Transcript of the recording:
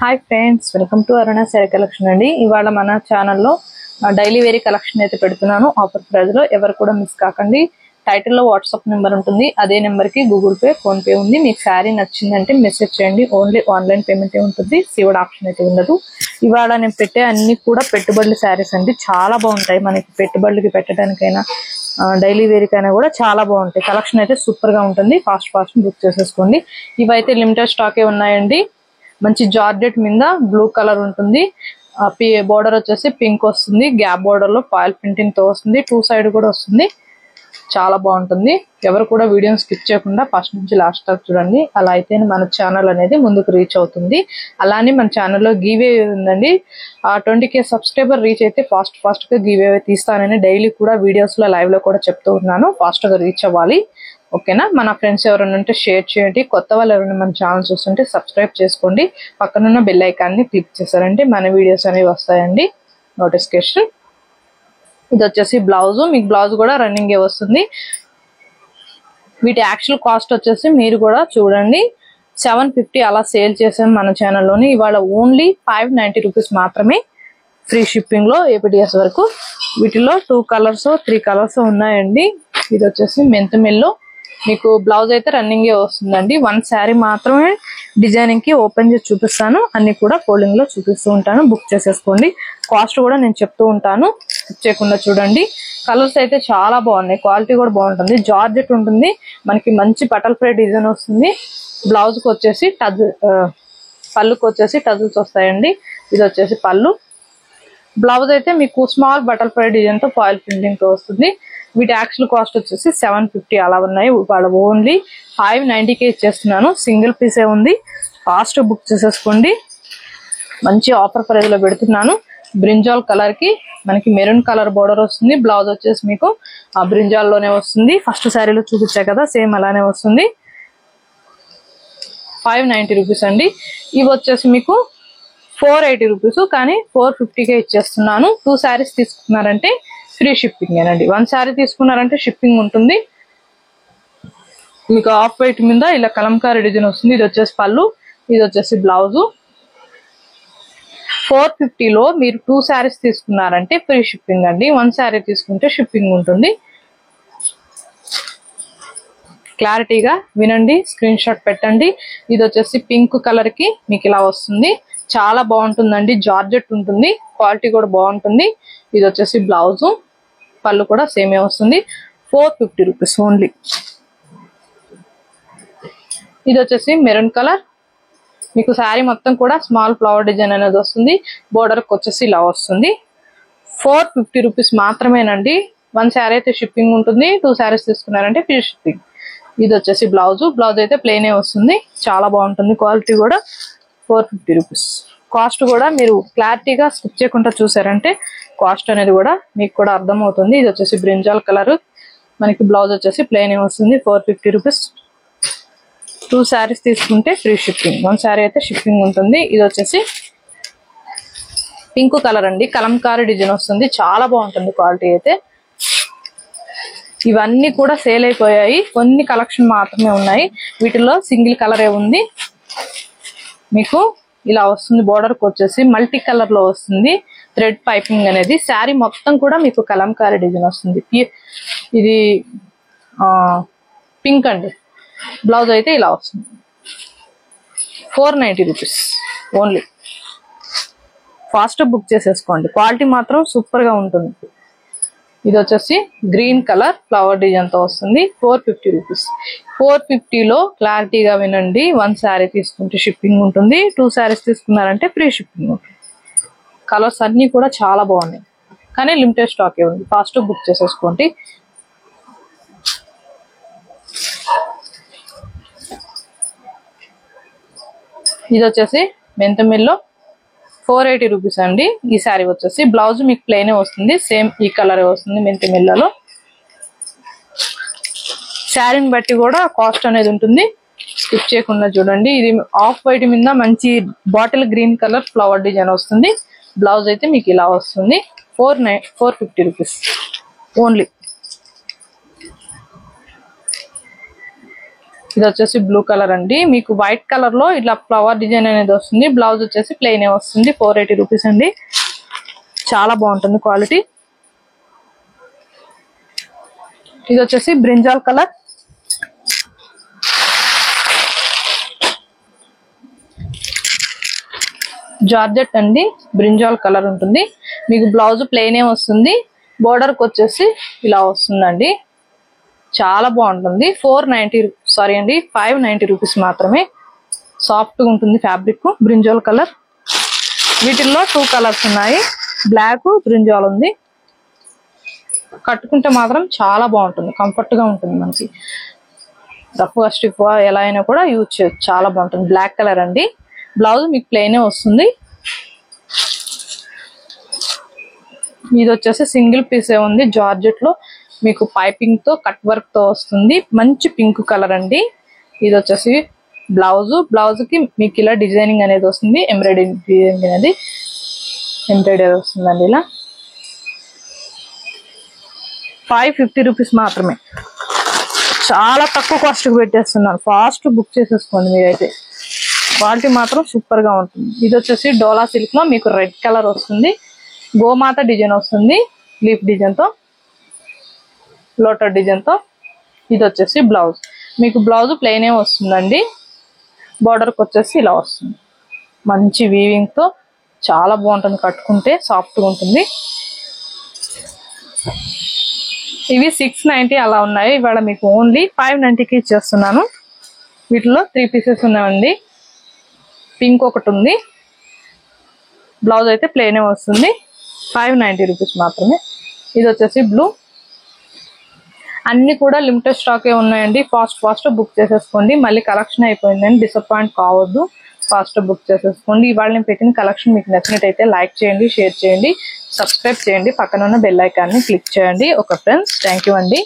Hi friends, welcome to Aruna sari collection అండి. ఇవాళ మన ఛానల్లో డైలీ వేరీ కలెక్షన్ అయితే పెడుతున్నాను ఆఫర్ ప్రైస్ లో. ఎవరు కూడా మిస్ కాకండి. టైటిల్లో వాట్సాప్ నెంబర్ ఉంటుంది, అదే నెంబర్ కి గూగుల్ పే, ఫోన్ పే ఉంది. మీకు శారీ నచ్చిందంటే మెసేజ్ చేయండి. ఓన్లీ ఆన్లైన్ పేమెంట్ ఉంటుంది, సీవడ్ ఆప్షన్ అయితే ఉండదు. ఇవాళ నేను పెట్టే అన్ని కూడా పెట్టుబడుల శారీస్ అండి. చాలా బాగుంటాయి. మనకి పెట్టుబడులకి పెట్టడానికైనా డైలీ వేరీకైనా కూడా చాలా బాగుంటాయి. కలెక్షన్ అయితే సూపర్ గా ఉంటుంది. ఫాస్ట్ బుక్ చేసేసుకోండి. ఇవైతే లిమిటెడ్ స్టాకే ఉన్నాయండి. మంచి జార్జెట్ మీద బ్లూ కలర్ ఉంటుంది. బోర్డర్ వచ్చేసి పింక్ వస్తుంది. గ్యాప్ బోర్డర్ లో ఫాయిల్ ప్రింటింగ్ తో వస్తుంది. టూ సైడ్ కూడా వస్తుంది. చాలా బాగుంటుంది. ఎవరు కూడా వీడియోని స్కిప్ చేయకుండా ఫస్ట్ నుంచి లాస్ట్ దాకా చూడండి. అలా అయితే మన ఛానల్ అనేది ముందుకు రీచ్ అవుతుంది. అలానే మన ఛానల్లో గివ్ అవే ఉందండి. 20K సబ్స్క్రైబర్ రీచ్ అయితే ఫాస్ట్ గా గివ్ అవే తీస్తానని డైలీ కూడా వీడియోస్ లో లైవ్ లో కూడా చెప్తూ ఉన్నాను. ఫాస్ట్ గా రీచ్ అవ్వాలి. ఓకేనా? మన ఫ్రెండ్స్ ఎవరైనా ఉంటే షేర్ చేయండి. కొత్త వాళ్ళు ఎవరైనా మన ఛానల్ చూస్తుంటే సబ్స్క్రైబ్ చేసుకోండి. పక్కనున్న బెల్ ఐకాన్ ని క్లిక్ చేశారంటే మన వీడియోస్ అనేవి వస్తాయండి, నోటిఫికేషన్. ఇది వచ్చేసి బ్లౌజ్. మీకు బ్లౌజ్ కూడా రన్నింగ్ వస్తుంది. వీటి యాక్చువల్ కాస్ట్ వచ్చేసి మీరు కూడా చూడండి, 750 అలా సేల్ చేసాం మన ఛానల్లోని. ఇవాళ ఓన్లీ 590 రూపీస్ మాత్రమే, ఫ్రీ షిప్పింగ్ లో APDS వరకు. వీటిలో 2 కలర్స్ 3 కలర్స్ ఉన్నాయండి. ఇది వచ్చేసి మెంతుమిల్లో. మీకు బ్లౌజ్ అయితే రన్నింగ్ వస్తుందండి. 1 శారీ మాత్రమే డిజైనింగ్ కి ఓపెన్ చేసి చూపిస్తాను. అన్ని కూడా ఫోల్డింగ్ లో చూపిస్తూ ఉంటాను. బుక్ చేసేసుకోండి. కాస్ట్ కూడా నేను చెప్తూ ఉంటాను, బుక్ చేయకుండా చూడండి. కలర్స్ అయితే చాలా బాగున్నాయి. క్వాలిటీ కూడా బాగుంటుంది. జార్జెట్ ఉంటుంది. మనకి మంచి బటర్ఫ్లై డిజైన్ వస్తుంది. బ్లౌజ్ కి వచ్చేసి పళ్ళుకి వచ్చేసి టజల్స్ వస్తాయండి. ఇది వచ్చేసి పళ్ళు. బ్లౌజ్ అయితే మీకు స్మాల్ బటర్ఫ్లై డిజైన్ తో ఫాయిల్ ప్రింటింగ్ తో వస్తుంది. వీటి యాక్చువల్ కాస్ట్ వచ్చేసి 750 అలా ఉన్నాయి. వాళ్ళ ఓన్లీ 590K ఇచ్చేస్తున్నాను. సింగిల్ పీసే ఉంది. ఫాస్ట్ బుక్ చేసేసుకోండి. మంచి ఆఫర్ ప్రైస్ లో పెడుతున్నాను. బ్రింజాల్ కలర్ కి మనకి మెరూన్ కలర్ బోర్డర్ వస్తుంది. బ్లౌజ్ వచ్చేసి మీకు ఆ బ్రింజాల్ లోనే వస్తుంది. ఫస్ట్ శారీలో చూపించా కదా, సేమ్ అలానే వస్తుంది. 590 రూపీస్ అండి. ఇవి వచ్చేసి మీకు 480 రూపీస్, కానీ 450K ఇచ్చేస్తున్నాను. 2 శారీస్ తీసుకున్నారంటే ఫ్రీ షిప్పింగ్ ఏనండి. 1 శారీ తీసుకున్నారంటే షిప్పింగ్ ఉంటుంది. మీకు ఆఫ్ వైట్ మీద ఇలా కలంకారీ డిజైన్ వస్తుంది. ఇది వచ్చేసి పళ్ళు, ఇది వచ్చేసి బ్లౌజు. 450లో మీరు 2 శారీస్ తీసుకున్నారంటే ఫ్రీ షిప్పింగ్ అండి. 1 శారీ తీసుకుంటే షిప్పింగ్ ఉంటుంది. క్లారిటీగా వినండి, స్క్రీన్ షాట్ పెట్టండి. ఇది వచ్చేసి పింక్ కలర్ కి మీకు ఇలా వస్తుంది. చాలా బాగుంటుందండి. జార్జెట్ ఉంటుంది. క్వాలిటీ కూడా బాగుంటుంది. ఇది వచ్చేసి బ్లౌజు. పళ్ళు కూడా సేమే వస్తుంది. 450 రూపీస్ ఓన్లీ. ఇది వచ్చేసి మెరూన్ కలర్. మీకు శారీ మొత్తం కూడా స్మాల్ ఫ్లవర్ డిజైన్ అనేది వస్తుంది. బోర్డర్ కి వచ్చేసి ఇలా వస్తుంది. 450 రూపీస్ మాత్రమేనండి. 1 శారీ అయితే షిప్పింగ్ ఉంటుంది. 2 శారీస్ తీసుకున్నారంటే ఫ్రీ షిప్పింగ్. ఇది వచ్చేసి బ్లౌజ్. బ్లౌజ్ అయితే ప్లెయినే వస్తుంది. చాలా బాగుంటుంది. క్వాలిటీ కూడా 450 రూపీస్. కాస్ట్ కూడా మీరు క్లారిటీగా స్కిప్ చేయకుండా చూసారంటే కాస్ట్ అనేది కూడా మీకు కూడా అర్థం అవుతుంది. ఇది వచ్చేసి బ్రింజాల్ కలర్. మనకి బ్లౌజ్ వచ్చేసి ప్లెయిన్ వస్తుంది. 450 రూపీస్. 2 శారీస్ తీసుకుంటే ఫ్రీ షిప్పింగ్. 1 శారీ అయితే షిప్పింగ్ ఉంటుంది. ఇది వచ్చేసి పింక్ కలర్ అండి. కలంకారీ డిజైన్ వస్తుంది. చాలా బాగుంటుంది. క్వాలిటీ అయితే ఇవన్నీ కూడా సేల్ అయిపోయాయి. కొన్ని కలెక్షన్ మాత్రమే ఉన్నాయి. వీటిలో సింగిల్ కలరే ఉంది. మీకు ఇలా వస్తుంది. బోర్డర్ కి వచ్చేసి మల్టీ కలర్ లో వస్తుంది. థ్రెడ్ పైపింగ్ అనేది. శారీ మొత్తం కూడా మీకు కలంకారీ డిజైన్ వస్తుంది. ఇది పింక్ అండి. బ్లౌజ్ అయితే ఇలా వస్తుంది. 490 రూపీస్ ఓన్లీ. ఫాస్ట్ బుక్ చేసేసుకోండి. క్వాలిటీ మాత్రం సూపర్ గా ఉంటుంది. ఇది వచ్చేసి గ్రీన్ కలర్ ఫ్లవర్ డిజైన్ తో వస్తుంది. 450 రూపీస్. 450లో క్లారిటీగా వినండి. 1 శారీ తీసుకుంటే షిప్పింగ్ ఉంటుంది. 2 శారీస్ తీసుకున్నారంటే ఫ్రీ షిప్పింగ్ ఉంటుంది. కలర్స్ అన్ని కూడా చాలా బాగున్నాయి, కానీ లిమిటెడ్ స్టాకే ఉంది. ఫాస్ట్ బుక్ చేసేసుకోండి. ఇది వచ్చేసి మెంతమిల్లో 480 రూపీస్ అండి. ఈ శారీ వచ్చేసి బ్లౌజ్ మీకు ప్లెయిన్ వస్తుంది. సేమ్ ఈ కలర్ వస్తుంది మెంతిమిల్లలో. శారీని బట్టి కూడా కాస్ట్ అనేది ఉంటుంది. స్కిప్ చేయకుండా చూడండి. ఇది ఆఫ్ వైట్ మీద మంచి bottle green colour flower design వస్తుంది. బ్లౌజ్ అయితే మీకు ఇలా వస్తుంది. 450 రూపీస్ ఓన్లీ. ఇది వచ్చేసి బ్లూ కలర్ అండి. మీకు వైట్ కలర్ లో ఇట్లా ఫ్లవర్ డిజైన్ అనేది వస్తుంది. బ్లౌజ్ వచ్చేసి ప్లెయిన్ వస్తుంది. 480 రూపీస్ అండి. చాలా బాగుంటుంది క్వాలిటీ. ఇది వచ్చేసి బ్రింజాల్ కలర్. జార్జెట్ అండి, బ్రింజాల్ కలర్ ఉంటుంది. మీకు బ్లౌజ్ ప్లెయిన్ వస్తుంది. బోర్డర్ కి వచ్చేసి ఇలా వస్తుందండి. చాలా బాగుంటుంది. 590 రూపీస్ మాత్రమే. సాఫ్ట్ గా ఉంటుంది ఫ్యాబ్రిక్. Brinjal colour. వీటిల్లో 2 కలర్స్ ఉన్నాయి. బ్లాక్, బ్రింజాల్ ఉంది. కట్టుకుంటే మాత్రం చాలా బాగుంటుంది. కంఫర్ట్ గా ఉంటుంది. మనకి రఫ్ గా స్టిఫ్ గా ఎలా అయినా కూడా యూజ్ చేయొచ్చు. చాలా బాగుంటుంది. బ్లాక్ కలర్ అండి. బ్లౌజ్ మీకు ప్లెయిన్ వస్తుంది. ఇది వచ్చేసి సింగిల్ పీసే ఉంది. జార్జెట్ లో మీకు పైపింగ్ తో కట్ వర్క్ తో వస్తుంది. మంచి పింక్ కలర్ అండి. ఇది వచ్చేసి బ్లౌజ్ కి మీకు ఇలా డిజైనింగ్ అనేది వస్తుంది. ఎంబ్రాయిడింగ్ డిజైనింగ్ అనేది ఎంబ్రాయిడరీ వస్తుందండి. ఇలా 550 రూపీస్ మాత్రమే. చాలా తక్కువ కాస్ట్ కి పెట్టేస్తున్నాను. ఫాస్ట్ బుక్ చేసేసుకోండి మీరైతే. క్వాలిటీ మాత్రం సూపర్ గా ఉంటుంది. ఇది వచ్చేసి డోలా సిల్క్ లో మీకు రెడ్ కలర్ వస్తుంది. గోమాత డిజైన్ వస్తుంది. లీఫ్ డిజైన్ తో, లోటర్ డిజైన్ తో. ఇది వచ్చేసి బ్లౌజ్. మీకు బ్లౌజ్ ప్లెయిన్ వస్తుందండి. బార్డర్ కి వచ్చేసి ఇలా వస్తుంది. మంచి వీవింగ్ తో చాలా బాగుంటుంది. కట్టుకుంటే సాఫ్ట్ గా ఉంటుంది. ఇవి 690 అలా ఉన్నాయి. ఇవాళ మీకు ఓన్లీ 590కి ఇచ్చేస్తున్నాను. వీటిలో 3 పీసెస్ ఉన్నాయండి. పింక్ ఒకటి ఉంది. బ్లౌజ్ అయితే ప్లెయిన్ వస్తుంది. 590 రూపీస్ మాత్రమే. ఇది వచ్చేసి బ్లూ. అన్ని కూడా లిమిటెడ్ స్టాకే ఉన్నాయండి. ఫాస్ట్ బుక్ చేసేసుకోండి. మళ్ళీ కలెక్షన్ అయిపోయిందని డిసప్పాయింట్ కావద్దు. ఫాస్ట్ బుక్ చేసేసుకోండి. ఇవాళ నేను పెట్టిన కలెక్షన్ మీకు నచ్చినట్టయితే లైక్ చేయండి, షేర్ చేయండి, సబ్స్క్రైబ్ చేయండి. పక్కన ఉన్న బెల్ ఐకాన్ని క్లిక్ చేయండి. ఓకే ఫ్రెండ్స్, థ్యాంక్ యూ అండి.